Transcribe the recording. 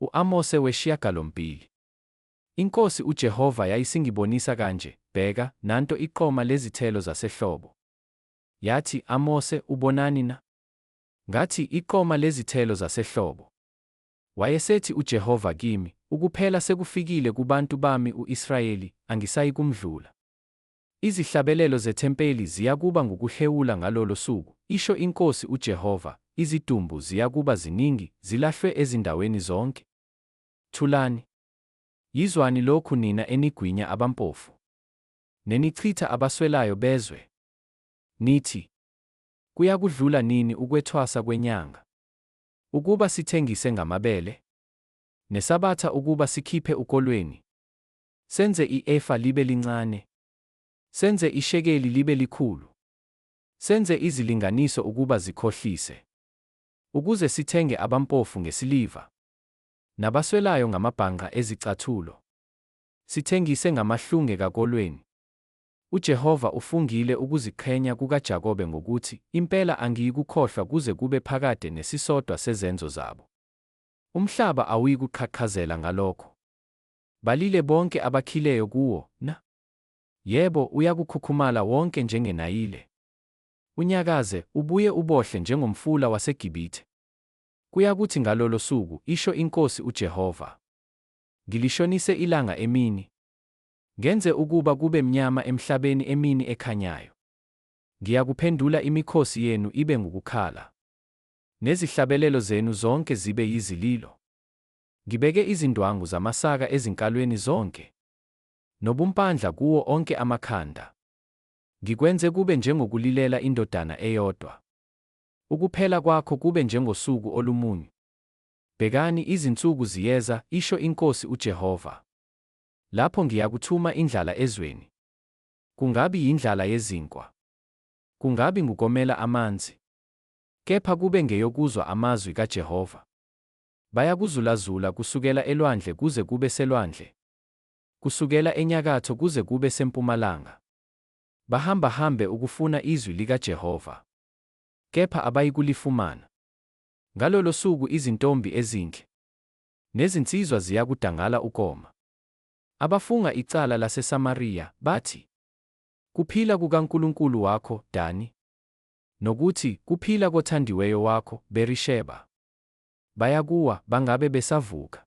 U-Amose wesishiyagalombili. Inkosi uJehova yayisingibonisa kanje, bheka, nanto iqoma lezithelo zasehlobo. Yathi, Amose, ubonani na? Ngathi, iqoma lezithelo zasehlobo. Wayesethi uJehova kimi, ukuphela sekufikile kubantu bami u-Israyeli, angisayi kumdlula. Izihlabelelo zethempeli ziyakuba ngukuhewula ngalolo suku, isho inkosi uJehova, izidumbu ziyakuba ziningi, zilahlwe ezindaweni zonke. Thulani. Yizwani lokhu nina enigwinya abampofu, nenichitha abaswelayo bezwe. Nithi, kuyakudlula nini ukwethwasa kwenyanga, ukuba sithengise ngamabele, nesabatha ukuba sikhiphe ukolweni, senze i-efa libe lincane, senze ishekeli libe likhulu, senze izilinganiso ukuba zikhohlise, ukuze sithenge abampofu ngesiliva, nabaswelayo ngamabhanga ezicathulo, sithengise ngamahlunge kakolweni. UJehova ufungile ukuziqhenya kukaJakobe ngokuthi, impela angiyikukhohlwa kuze kube phakade nesisodwa sezenzo zabo. Umhlaba awuyikuqhaqhazela ngalokho. Balile bonke abakhileyo kuwo, na? Yebo, uyakukhukhumala wonke njengenayile. Unyakaze, ubuye ubohle njengomfula waseGibhithe. Kuyakuthi ngalolo suku, isho inkosi uJehova, ngilishonise ilanga emini, ngenze ukuba kube mnyama emhlabeni emini ekhanyayo. Ngiyakuphendula imikhosi yenu ibe ngukukhala, nezihlabelelo zenu zonke zibe yizililo. Ngibeke izindwangu zamasaka ezinkalweni zonke, nobumpandla kuwo onke amakhanda. Ngikwenze kube njengokulilela indodana eyodwa. Ukuphela kwakho kube njengosuku olumunyu. Bhekani, izinsuku ziyeza, isho inkosi uJehova, lapho ngiyakuthuma indlala ezweni. Kungabi yindlala yezinkwa, kungabi ngukomela amanzi, kepha kube ngeyokuzwa amazwi kaJehova. Bayakuzulazula kusukela elwandle kuze kube selwandle, kusukela enyakatho kuze kube sempumalanga. Bahambahambe ukufuna izwi likaJehova, kepha abayikulifumana. Ngalolo suku izintombi ezinhle nezinsizwa ziyakudangala ukoma. Abafunga icala laseSamariya bathi, kuphila kukaNkulunkulu wakho, Dani, nokuthi, kuphila kothandiweyo wakho, Berisheba. Bayakuwa, bangabe besavuka.